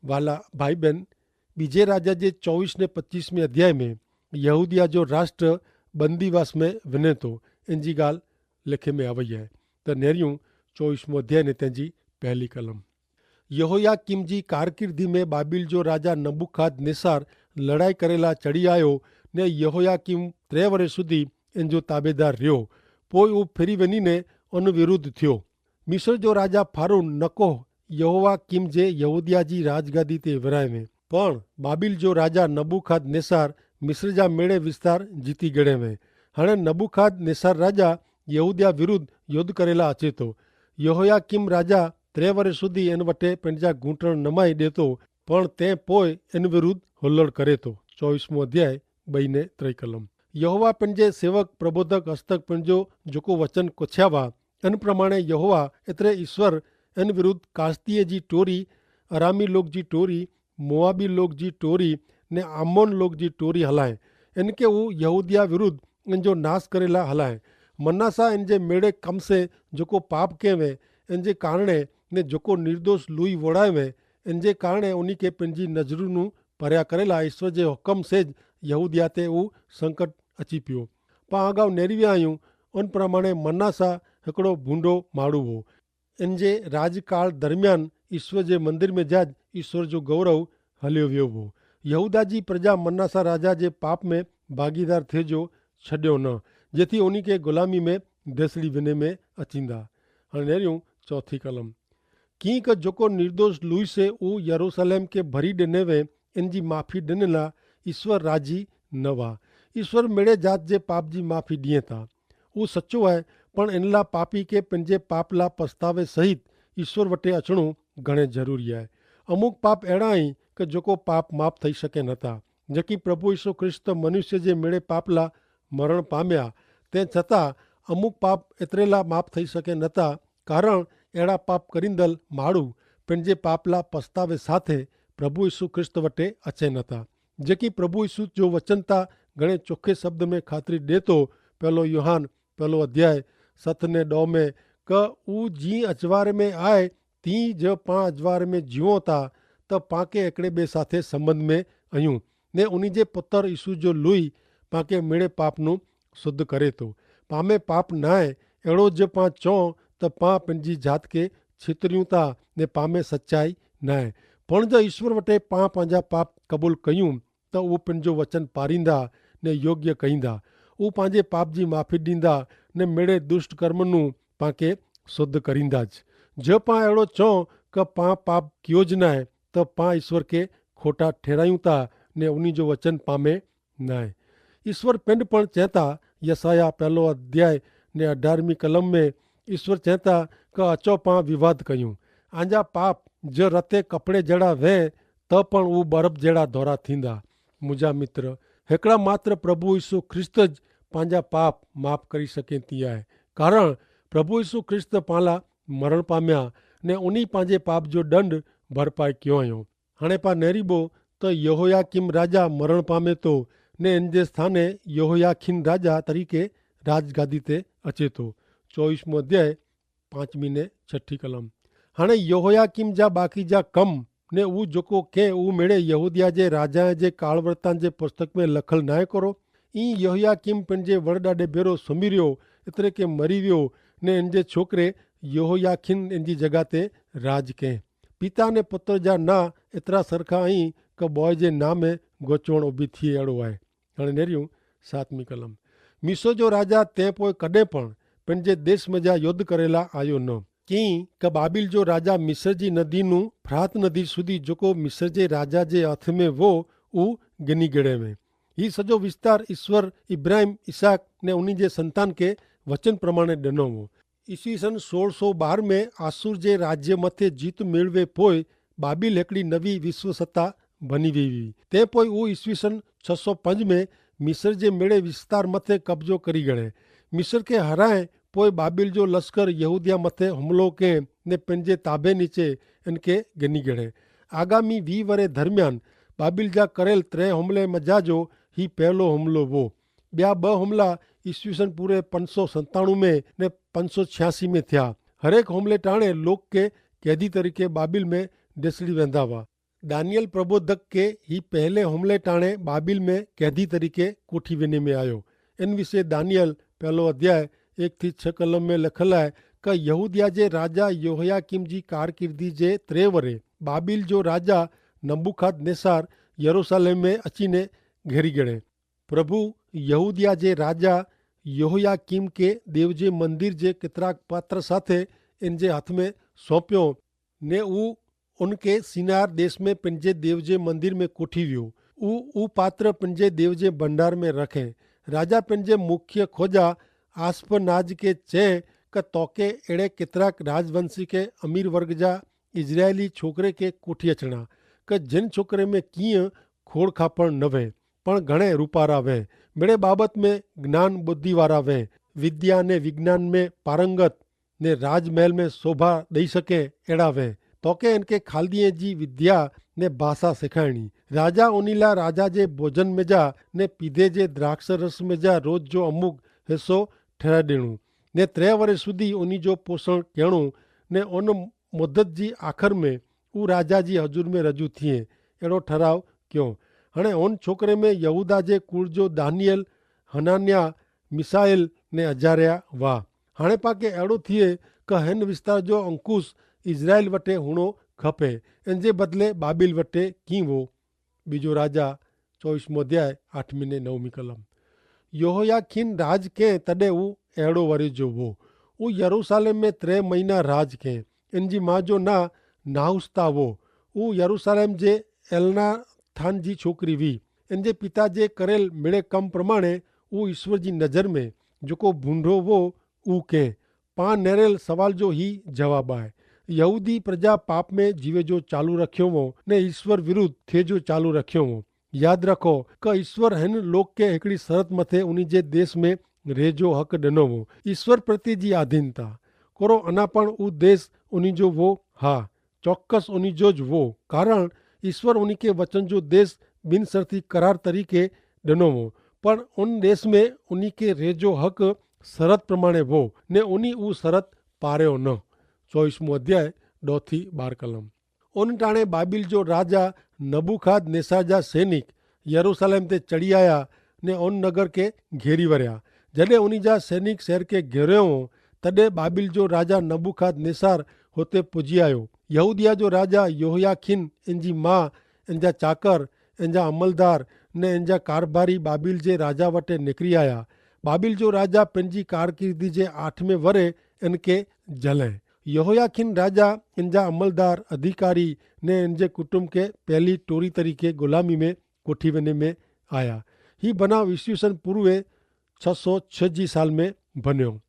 वाला भाई बहन, बीजे राजा जे 24 ने 25 अध्याय में यहूदिया जो राष्ट्र बंदीवास में वञे थो, इन जी ॻाल्हि लिखे में आई है। त नेरियूं 24 अध्याय ने तंहिंजी पहली कलम। यहोयाकीम जी कारकिर्दी में बाबिल जो राजा नबूखदनेस्सर लड़ाई करेला चढ़ी आयो ने यहोयाकीम 3 वरे सुधी इन जो ताबेदार रहियो। पोइ उहो फिरी वञी ने उन विरुद्ध थियो। मिस्र जो राजा फारून नको यहोयाकीम जे यहूदिया जी राजगादी ते विराए में, पण बाबिल जो राजा नबूखदनेस्सर मिस्र जा मेड़े विस्तार जीती गणे में। हाणे नबूखदनेस्सर राजा यहूदिया विरुद्ध युद्ध करेला अचे थो। यहोयाकीम राजा 3 वरे सुधी इन वटे पंहिंजा घूंटण नमाई ॾे थो, पण तंहिं पोइ इन विरुद्ध हुल्लड़ करे थो। 24 अध्याय 2 ने 3 कलम। यहोवा पंहिंजे सेवक प्रबोधक हस्तक पंहिंजो जेको वचन कुछिया हुआ, इन प्रमाणे यहोवा एतिरे ईश्वर इन विरुद्ध कास्तीअ जी टोरी, अरामी लोक जी टोरी, मोआबी लोक जी टोरी ने आमोन लोक जी टोरी हलाए। इनके हू यहूदिया विरुद्ध इन जो नाश करेला हलाए। मनासा इन जे मेड़े कम से जेको पाप कयो वे, इन जे कारणे ने जेको निर्दोष लुई वोड़ाए वे, इन जे कारणे उन्ही खे पंहिंजी नज़रुनि परिया करेला ईश्वर जे हुकम से यहूदिया ते उहो संकट अची पियो। पाण अगाऊ नेरी विया आहियूं, उन प्रमाणे मनासा हिकिड़ो भूंडो माण्हू हो। इन जे राजकाल दरमियान ईश्वर जे मंदिर में जाज ईश्वर जो गौरव हलियो वियो हो। यहूदा जी प्रजा मनासा राजा जे पाप में भागीदार थिए जो छॾियो न, जेथी उन्ही खे ग़ुलामी में देसड़ी विने में अचींदा। हाणे नेरियूं 4 कलम। कीअं क जेको निर्दोष लुई से ऊ यरूशलेम के भरी ॾिने वे, इन जी माफ़ी ॾिन ला ईश्वर राजी न हुआ। ईश्वर मेड़े जात जे पाप जी माफ़ी ॾिए था। उहो सचो आहे, पण इन ला पापी के पंहिंजे पाप ला पछतावे सहित ईश्वर वटे अचणो घणे ज़रूरी आहे। अमुक पाप अहिड़ा आहिनि कि जेको पाप माफ़ थी सघे नथा। जेकी प्रभु यीशु ख्रिस्त मनुष्य जे मेड़े पाप ला मरण पामिया, तंहिं छतां अमुक पाप एतिरे ला माफ़ थी सघे नथा, कारण अहिड़ा पाप करींदल माण्हू पंहिंजे पाप ला पछतावे साथे प्रभु यीशु ख्रिस्त वटे अचे नथा। जेकी प्रभु यीशु जो वचन था घणे चोखे शब्द में ख़ातिरी ॾे थो। 1 यूहन 1 अध्याय 7 ने 9 में क ऊ जीअं अजवार में आहे तीअं जो पाण अजवार में जीऊं था, त पाके हिकिड़े ॿिए साथे संबंध में आहियूं ने उन्ही जे पुत्र यीशु जो लुई पाके मेड़े पाप नू शुद्ध करे थो। पामे पाप न आहे, अहिड़ो जो पाण चऊं त पाण पंहिंजी जात खे छितरियूं था ने पामे सचाई न आहे। पण जो ईश्वर वटे पाण पंहिंजा पाप क़बूल कयूं त उहो पंहिंजो वचन पारींदा ने योग्य कईंदा। उहो पंहिंजे पाप जी माफ़ी ॾींदा ने मेड़े दुष्ट कर्म नू पाके शुद्ध करींदा। जो पाण अहिड़ो चऊं कि पाण पाप कयो ज न आहे, त पाण ईश्वर खे खोटा ठहिरायूं था ने उन्ही जो वचन पामे न आहे। ईश्वर पिंड पण चवता, यसाया 1 अध्याय ने 18वीं कलम में ईश्वर चवता कि अचो पाण विवाद कयूं। आंजा पाप जो रते कपिड़े जहिड़ा वह त पण उहो बर्फ़ जहिड़ा दौरा थींदा। मुंहिंजा मित्र, हिकिड़ा मात्र प्रभु यीशु ख्रिस्त पंहिंजा पाप माफ़ करी सघे थी आहे, कारण प्रभु यीशु ख्रिस्त पाण ला मरण पामिया ने उन्ही पंहिंजे पाप जो दंड भरपाई कयो आहियूं। हाणे पाण नेरीबो त यहोयाकीम राजा मरण पामे थो ने इन जे स्थाने यहोयाखीन राजा तरीक़े राजगादी ते अचे थो। 24 अध्याय 5 ने 6 कलम। हाणे यहोयाकीम जा बाक़ी जा कम ने उहो जेको कंहिं उहो मेड़े यहूदिया जे राजा जे कालवर्तान जे पुस्तक में लखल न आहे करो। ईअं यहोयाकीम पंहिंजे वड़ ॾाॾे भेरो सुम्ही रहियो, एतिरे के मरी वियो ने इन जे छोकिरे यहोयाखीन इन जी जॻह ते राज कयईं। पिता ने पुत्र जा ना एतिरा सरखा आहिनि कि बॉय जे ना में गोचवण उभी थिए अहिड़ो आहे। हाणे नेरियूं 7 कलम। मिस्र जो राजा तंहिं पोइ कॾहिं पण पंहिंजे देश में जा युद्ध करेला आयो न। कीअं कि बाबिल जो राजा मिस्र जी नदी नू फरात नदी सुधी जेको मिस्र जे राजा जे हथ में वो उहो गिनी गिणे में। ही सॼो विस्तार ईश्वर इब्राहिम, इसहाक ने उन्ही जे संतान के वचन प्रमाणे ॾिनो हो। ईस्वी सन 1612 में आसुर जे राज्य मथे जीत मेळवे पोइ बाबिल हिकिड़ी नवी विश्व सत्ता बनी वई हुई। तंहिं पोइ उहो ईस्वी सन 605 में मिस्र जे मेड़े विस्तार मथे कब्ज़ो करी गणे। मिस्र खे हराए पोइ बाबिल जो लश्कर यहूदिया मथे हुमिलो कयईं ने पंहिंजे ताबे नीचे इनके गिनी गिणे। आगामी 20 वरे दरमियान बाबिल जा करेल 3 हमले मजा जो ही पहलो हमलो हो। ॿिया 2 हमला ईस्वी सन पूरे 597 में ने 586 में थिया। हर एक हमले टाणे लोक के कैदी तरीक़े बाबिल में ॾिसड़ी वेंदा हुआ। दानियल प्रबोधक के ही पहले हमले टाणे बाबिल में कैदी तरीके कोठी वेने में आयो। इन विषय दानियल पहलो अध्याय 1-6 कलम में लखल है कि यहूदिया जे राजा योहयाकीम जी कारकिर्दी जे 3 वरे बाबिल जो राजा नबूखदनेस्सर यरूशलेम में अचीने घेरी गणे। प्रभु यहूदिया जे राजा योहयाकीम के देव जे मंदिर जे कितराक पात्र साथे इन जे हाथ में सौंप्यो ने उनके सिनार देश में पिंजे देव जे मंदिर में कोठी वियो। ऊ पात्र पिंजे देव जे भंडार में रखे। राजा पिंजे मुख्य खोजा आसपनाज के चे क तोके एड़े कितराक राजवंशी के अमीर वर्ग जा इजरायली छोकरे के कोठी अचना क जिन छोकरे में कीअं खोड़ खापण न वे पण घणे रूपारा वे, मेड़े बाबत में ज्ञान बुद्धि वारा वे, विद्या ने विज्ञान में पारंगत ने राजमहल में शोभा दई सके एड़ा वे। तोके इनके खालदीअ जी विद्या ने भाषा सिखाइणी। राजा उनीला राजा जे भोजन में जा ने पीधे जे द्राक्ष रस में जा रोज जो अमुक हिस्सो ठहराए ॾियणो ने 3 वरे सुधी उनी जो पोषण करणो ने उन मुद्दत जी आखिर में ऊ राजा जी हजूर में रजू थिए एड़ो ठराव क्यों। हणे उन छोकरे में यहूदा जे कुल जो दानियल हनान्या मिसाइल ने अजारिया वाह। हाणे पाके एड़ो थिए क हिन विस्तार जो अंकुश इज़राइल वटे हुणो खपे, इन जे बदले बाबिल वटे की वो। बीजो राजा 24 अध्याय 8 ने 9 कलम। योहोयाखीन राज के तॾे ऊ अहिड़ो वरे जो वो। ऊ यरूशलेम में 3 महीना राज के। इन जी माँ जो ना नाहुस्ता वो। ऊ यरूशलेम जे एलनाथान जी छोकरी वी। इन जे पिता जे करेल मिड़े कम प्रमाणे ऊ ईश्वर जी नज़र में जेको भूंडो वो ऊ के। पां नेरेल सवाल जो ही जवाब आहे। यहूदी प्रजा पाप में जीवे जो चालू रखियो वो ने ईश्वर विरुद्ध थे जो चालू रखियो वो। याद रखो क ईश्वर हिन लोक के हिकड़ी शरत मथे उन्हीं जे देश में रहे जो हक ॾिनो वो। ईश्वर प्रति जी आधीनता कोरो अना पण ऊ देश उन्हीं जो वो हा चौक्कस उन्हीं जो ज वो कारण ईश्वर उन्हीं के वचन जो देश बिन शर्ती करार तरीके ॾिनो वो पण उन देश में उन्हीं के रहे जो हक शरत प्रमाणे वो ने उन्हीं ऊ शरत पारियो न। 24 अध्याय 2-12 कलम। उन टाणे बाबिल जो राजा नबूखदनेस्सर जा सैनिक यरूशलेम ते चढ़ी आया ने उन नगर के घेरी वरिया। जॾहिं उन्हीं जा सैनिक शहर के घेरियो तॾहिं बाबिल जो राजा नबूखदनेस्सर होते पुजी आयो। यहूदिया जो राजा योहयाखीन इन जी माँ इन जा चाकर इन जा अमलदार ने इन जा कारभारी बाबिल जे राजा वटे निकिरी आया। बाबिल जो राजा पंहिंजी कारकिर्दी जे 8वें वरे इनके जलें। यहोयाखीन राजा इन जा अमलदार अधिकारी ने इन जे कुटुंब के पहली टोरी तरीके गुलामी में कोठी वने में आया। ही बनाव ईस्वीसन पूर्वे 606 जी साल में बनियो।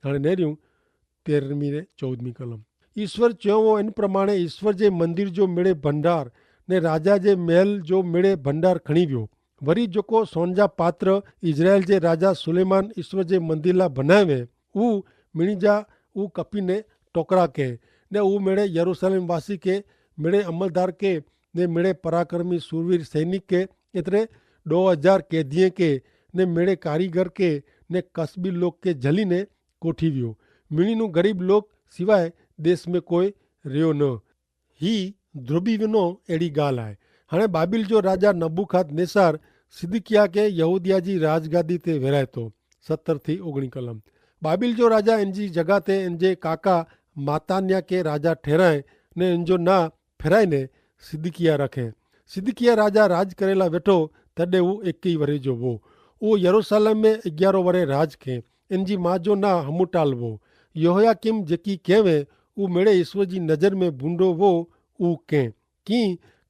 हाणे नेरियूं 13वीं ने 14वीं कलम। ईश्वर चयो इन प्रमाणे ईश्वर जे मंदिर जो मिड़े भंडार ने राजा जे महल जो मिड़े भंडार खणी वियो। वरी जेको सोन जा पात्र इज़राइल जे राजा सुलेमान ईश्वर जे मंदिर ला बनाए वे ऊ मिणी जा ऊ कपी ने टोकरा के ने ऊ मिड़े यरूशलेम वासी के मिड़े अमलदार के ने मिड़े पराक्रमी सूरवीर सैनिक के इतरे 2000 कैदिये के ने मिड़े कारीगर के ने कस्बी लोग के झली ने कोठी वियो। मिणी नु गरीब लोग सिवाय देश में कोई रियो न। ही ध्रुबी विनो एड़ी गाल है। हाणे बाबिल जो राजा नबूखदनेस्सर सिदकिया के यहूदिया जी राजगादी ते वेराए तो। 70-19 कलम। बाबिल जो राजा इन जी जगह ते इन जे काका मातान्या के राजा ठहराए ने इन जो ना फिराए ने सिदकिया रखे। सिदकिया राजा राज करेला वेठो तॾे ऊ 21 वरे जो वो। ऊ यरूशलेम में 11 वरे राज के। इन जी माँ जो ना हमूटाल वो। यहोयाकीम जेकी कहवे ऊ मिड़े ईश्वर जी नज़र में बूंडो वो ऊ कें की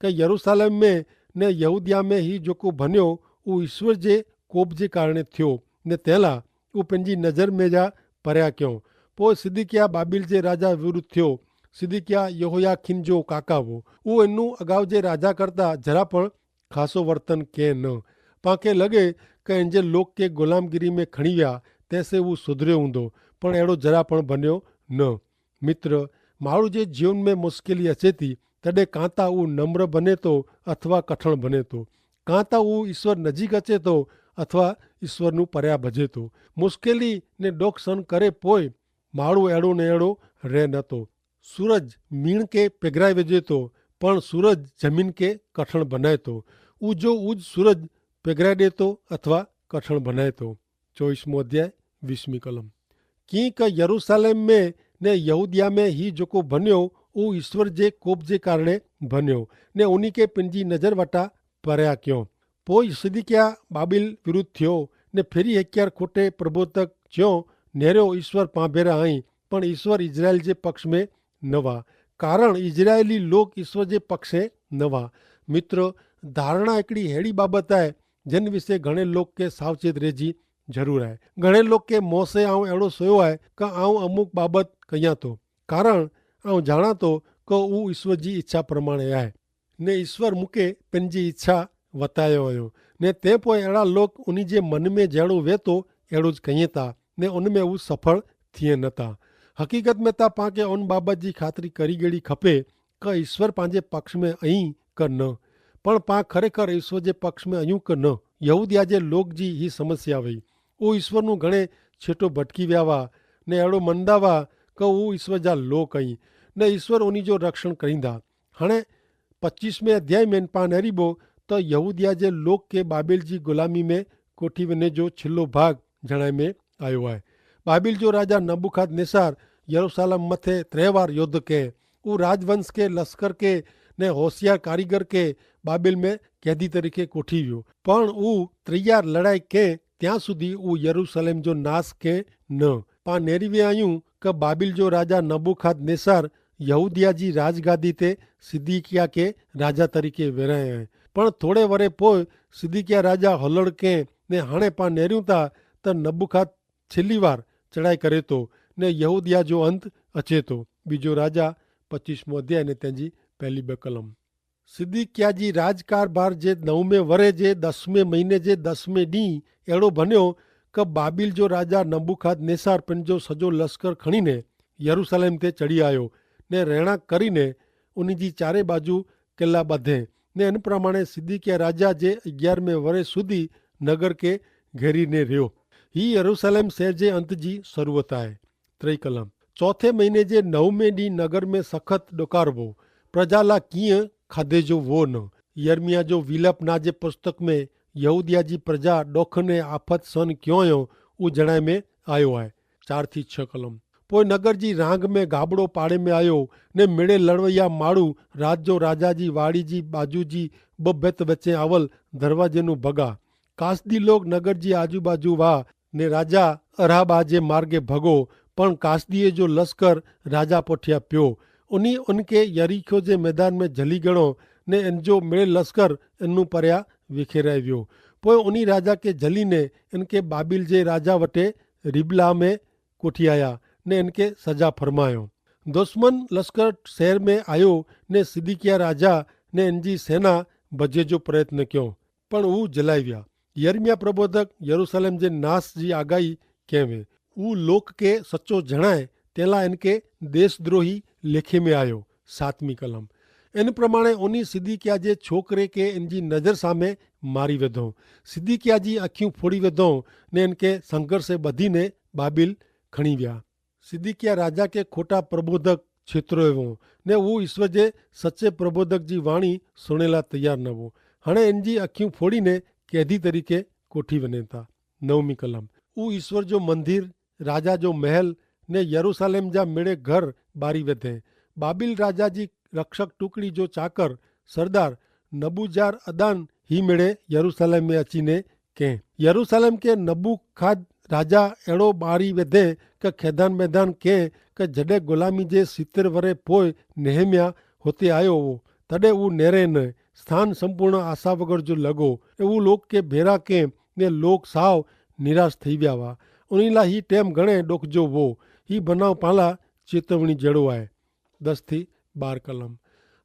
क यरूशलेम में ने यहूदिया में ही जेको बनियो ऊ ईश्वर जे कोप जे कारणे थियो ने तेला ऊ पंहिंजी नज़र में जा परिया क्यों। पोइ सिदकिया बाबिल जे राजा विरुद्ध थियो। सिदकिया यहोयाखीन जो काका वो। ऊ इनू अगाउ जे राजा करता जरा पण खासो वर्तन के न। पाके लगे क इन जे लोक के गुलामगिरी में खणी विया तैसे ऊ सुधरियो हूंदो पण अहिड़ो जरा पण बनियो न। मित्र माण्हू जे जीवन में मुश्किली अचे थी तॾहिं कां त ऊ नम्र बने थो अथवा कठण बने थो। કાં તો હું ઈશ્વર નજીક અચે તો અથવા ઈશ્વરનું પર્યા ભજે તો મુશ્કેલી ને ડોક સન કરે પોય માળું એડો ને એડો રહે નતો સૂરજ મીણ કે પેગરાઈ વેજે તો પણ સૂરજ જમીન કે કઠણ બનાય તો ઉજો ઉજ સૂરજ પેગરાઈ દેતો અથવા કઠણ બનાય તો 24મો અધ્યાય 20મી કલમ की क यरूशलेम में ने यहूदिया में ही जो को बन्यो वो ईश्वर जे कोप जे कारणे बन्यो ने उन्हीं के पिंजी नजर वटा पर्या क्यों पोई सिदिकिया बाबिल विरुद्ध थयो ने फेरी हेक्यार खोटे प्रबोधक ज्यो नेरो ईश्वर पांभेरा आई पण ईश्वर इजराइल जे पक्ष में नवा कारण इजरायली लोग ईश्वर जे पक्षे नवा मित्र धारणा एकड़ी हेड़ी बाबत है जन विषे घणे लोग के सावचेत रेजी जरूर है घणे लोग के मोह से आऊँ एड़ो सोयो है कि आऊँ अमुक बाबत कहिया तो कारण आऊँ जाना तो कि वो ईश्वर जी इच्छा प्रमाणे है ने ईश्वर मुके पंजी इच्छा वतायो हुयो ने ते पोइ अड़ा लोग उन्हीं जे मन में जहिड़ो वेतो अहिड़ो ज कहिए था ने उनमें वो सफल थिए नथा हकीकत में ता पाके उन बाबत जी खातरी करी गेड़ी खपे कि ईश्वर पांजे पक्ष में अई क न पण पा खरेखर ईश्वर जे पक्ष में अयूं क न यहूदिया जे लोग जी ही समस्या हुई वो ईश्वरનું ઘણે છેટો ભટકી વ્યાવા ને એડો મંદાવા કે वो ईश्वर जा लोग कई ने ईश्वर उन्हीं जो रक्षण करींदा हाणे 25वें अध्याय में पा नेरीबो तो यहूदिया जे लोग के बाबिल जी गुलामी में कोठी वने जो छिल्लो भाग जणाय में आयो है बाबिल जो राजा नबूखदनेस्सर यरूशलेम मथे 3 वार युद्ध के वो राजवंश के लश्कर के ने होशियार कारीगर के बाबिल में कैदी तरीके कोठी वियो पण वो तैयार लड़ाई के ત્યાં સુધી वो यरूशलेम जो नाश के न पा नेरीवे आयूं कि बाबिल जो राजा नबूखदनेस्सर यहूदिया जी राजगादी ते सिद्दीकिया के राजा तरीके वेराया है पण थोड़े वरे पोइ सिद्दीकिया राजा हलड़ के ने हाणे पा नेरियूं था त नबूखद छेल्ली वार चढ़ाई करे तो ने यहूदिया जो अंत अचे तो बीजो राजा 25मो अध्याय ने तेंजी पहली 2 कलम सिद्दीकिया जी राजकारभार जे 9वें वरे जे 10वें महीने जे 10वें डी एड़ो बन्यो कि बाबिल जो राजा नबूखदनेस्सर पंहिंजो सॼो लश्कर खणीने यरूशलेम ते चढ़ी आयो ने रहणांक करीने उन जी चारे बाजू किला ॿधे ने इन प्रमाणे सिद्दीकिया राजा जे 11वें वरे सुधी नगर के घेरीने रहियो ही यरूशलेम शहर जे अंत जी शरूअत आहे 3 कलम चौथे महीने जे 9वें डी नगर में सख़त ॾोकारबो प्रजा ला कीअं खाधे जो वो न यर्मिया जो विलप ना जे पुस्तक में यहूदिया जी प्रजा डोख ने आफत सन क्यों हो वो जणाय में आयो है 4 થી 6 कलम पोइ नगर जी रांग में गाबड़ो पाड़े में आयो ने मिड़े लड़वैया माड़ू रात जो राजा जी वाड़ी जी बाजू जी बेत वच्चे आवल दरवाजे नु भगा कासदी लोग नगर जी आजू बाजू वाह ने राजा अराबा जे मार्गे भगो पण कासदीए जो लश्कर राजा पोठिया पियो उन्हीं उनके यरीखो जे मैदान में जली गणो ने इनजो मिड़े लश्कर इनू पर्या विखेराई वियो पोइ उन्हीं राजा के जली ने इनके बाबिल जे राजा वटे रिबला में कोठी आया ने इनके सजा फरमायो दुश्मन लश्कर शहर में आयो ने सिद्दीकिया राजा ने इनजी सेना बजे जो प्रयत्न क्यों पण वो जलाई विया यर्मिया प्रबोधक यरूशलेम जे नाश जी आगाही कहेवे वो लोक के सच्चो जणाए तेला इनके देशद्रोही लेखे में आयो 7મી कलम इन प्रमाणे उन्हीं सिद्दीकिया जे छोकरे के इनजी नज़र सामे मारी वेधो सिद्दीकिया जी अखियूं फोड़ी वेधो ने इनके संघर्ष से बधी ने बाबिल खणी विया सिद्दीकिया राजा के खोटा प्रबोधक छेतरो वो ने वो ईश्वर जे सच्चे प्रबोधक जी वाणी सुनेला तैयार न हो हाणे इनजी अखियूं फोड़ी ने कैदी तरीके कोठी वने था 9મી कलम वो ईश्वर जो मंदिर राजा जो महल ने यरूशलेम जा मिड़े घर बारी वेधे बाबिल राजा जी रक्षक टुकड़ी जो चाकर सरदार नबूजार अदान ही मिड़े यरूशलेम में अचीने के यरूशलेम के नबूखद राजा एड़ो बारी वेधे कि खेदान मैदान के जडे गुलामी जे 70 वरे पोइ नेहमिया होते आयो हो तडे वो नेरे न स्थान संपूर्ण आशा वगर जो लगो वो लोग के भेरा के ने लोग साव निराश थी विया हुआ उन्हीं ला ही टेम घणे डोख जो वो ही बनाव पाला चेतवणी जड़ो है 10 થી 12 कलम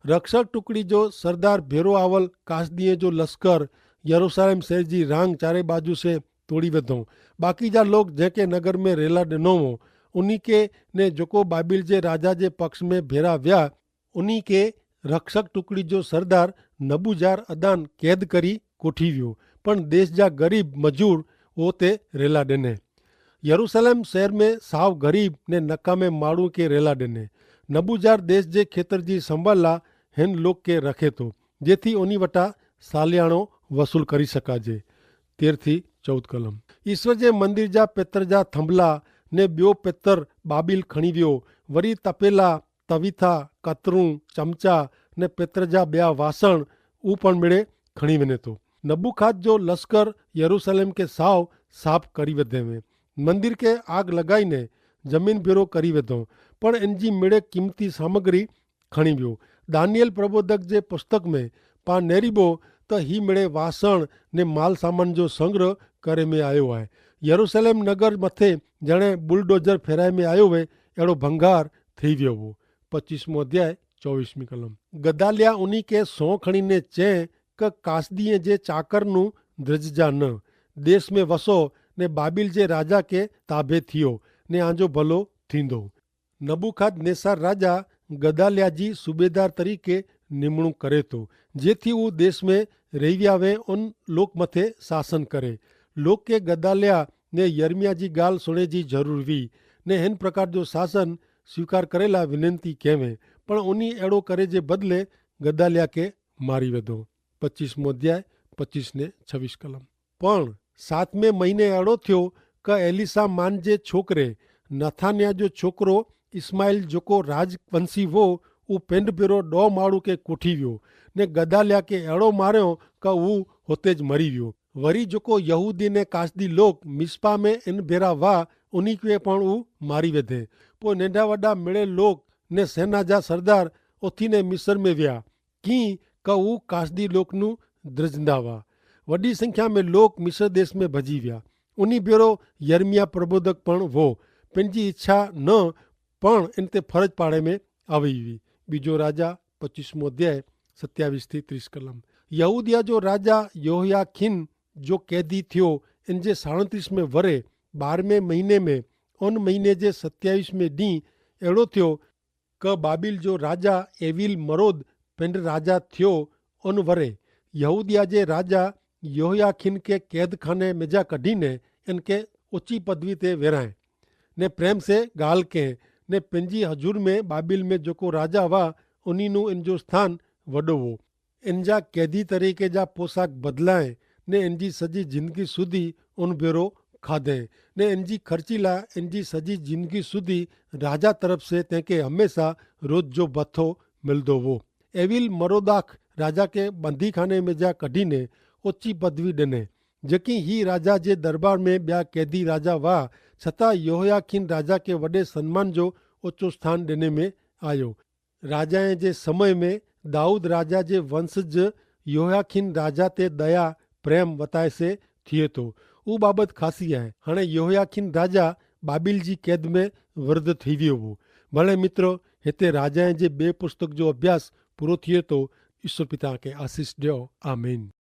रक्षक टुकड़ी जो सरदार भेरो आवल कासदीए जो लश्कर यरूशलेम शहर जी रांग चारे बाजू से तोड़ी वेधो बाकी जा लोग जेके नगर में रेला ॾिनो हो उन्हीं के ने जोको बाबिल जे राजा जे पक्ष में भेरा विया उन्हीं के रक्षक टुकड़ी जो सरदार नबूजार अदान कैद करी कोठी वियो, पण देश जा गरीब मजूर वो ते रेला ॾिने। यरूशलेम शहर में साव गरीब ने नकामे माण्हू के रेला ॾिने। नबूजार देश जे खेतर जी संभाल ला हिन लोक के रखे थो, जेथी उनी वटा सालियाणो वसूल करी सकाजे। 13-14 कलम। ईश्वर जे मंदिर जा पितर जा थंभला ने ॿियो पितर बाबिल खणी वियो। वरी तपेला, तवीथा, कतरूं, चमचा ने पितर जा ॿिया वासण ऊ पण मिड़े खणी वञे थो। नबूखाद जो लश्कर यरूशलेम के साव साफ़ करी वधे में मंदिर के आग लगाईने जमीन भेरो करी वेधो, पण इन जी मिड़े कीमती सामग्री खणी वियो। दानियल प्रबोधक जे पुस्तक में पा नेरीबो त ही मिड़े वासण ने माल सामान जो संग्रह करे में आयो आहे। यरूशलेम नगर मथे जणे बुलडोजर फेराए में आयो वे अहिड़ो भंगार थी वियो हो। 25 अध्याय 24 कलम। गदालिया उन्हीं के सौ खणी ने चए क कासदीअ जे चाकर नू द्रजजा न, देश में वसो ने बाबिल जे राजा के ताबे थियो ने आंजो भलो थींदो। नबूखाद नेसर राजा गदालिया जी सूबेदार तरीके निमणूक करे तो, जेथी वो देश में रही विया वे उन लोक मथे शासन करे। लोक के गदालिया ने यर्मिया जी गाल सुने जी जरूर हुई ने हिन प्रकार जो शासन स्वीकार करेला विनंती कहें, पण उन्हीं अड़ो करे जे बदले गदालिया के मारी वेधो। 25 अध्याय 25-26 कलम। पण 7वें महीने अड़ो थियो क एलिसा मान जे छोकरे नथानिया जो छोकरो इस्माइल जोको राजवंशी वो ऊ पिंड भेरो 2 माण्हू के कोठी वियो ने गदालिया के अड़ो मारियो क ऊ हुते ज मरी वियो। वरी जोको यहूदी ने कासदी लोग मिस्पा में इन भेरा वाह उन्हीं के पण ऊ मारी वेधे। पो नंढा वॾा मिड़े लोग ने सेना जा सरदार उथी ने मिस्र में विया की क ऊ कासदी लोक नू द्रजंदा हुआ। वॾी संख्या में लोग मिस्र देश में भजी विया। उन्हीं भेरो यर्मिया प्रबोधक पण वो पंहिंजी इच्छा न पण इन ते फर्ज पाड़े में आई हुई। बीजो राजा 25 अध्याय 27-30 कलम। यहूदिया जो राजा योयाखीन जो कैदी थियो इन जे 37 में वरे 12वें महीने में उन महीने जे 27वें ॾींहुं अहिड़ो थियो क बाबिल जो राजा एविल मरोद पिंड राजा थियो उन वरे यहूदिया जे राजा योयाखीन के कैद खाने में जा कढीने इनके ऊंची पदवी ते वेराए ने प्रेम से गाल के ने पंहिंजी हजूर में बाबिल में जोको राजा हुआ उन्हीं नु इन जो स्थान वॾो हो। इन जा कैदी तरीके जा पोशाक बदलाए ने इन जी सजी जिंदगी सुधी उन भेरो खाधे ने इन जी खर्चीला इन जी सजी जिंदगी सुधी राजा तरफ से तंहिंखे हमेशा रोज जो भथो मिलंदो हो। एविल मरोदाख राजा के बंदी खाने में जा कढीने ऊंची पदवी ॾिने। जेकी ही राजा जे दरबार में ॿिया कैदी राजा हुआ छतां योयाखीन राजा के वॾे सम्मान जो ऊंचो स्थान ॾिने में आयो। राजा जे समय में दाऊद राजा जे वंशज योयाखीन राजा ते दया प्रेम वताए से थिए थो। ऊ बाबत ख़ासी आहे। हाणे योयाखीन राजा बाबिल जी कैद में वृद्ध थी वियो हो। भले मित्रो हिते राजा जे ॿिए पुस्तक जो अभ्यास पूरो थिए थो। ईश्वर पिता के आशीष ॾियो। आमीन।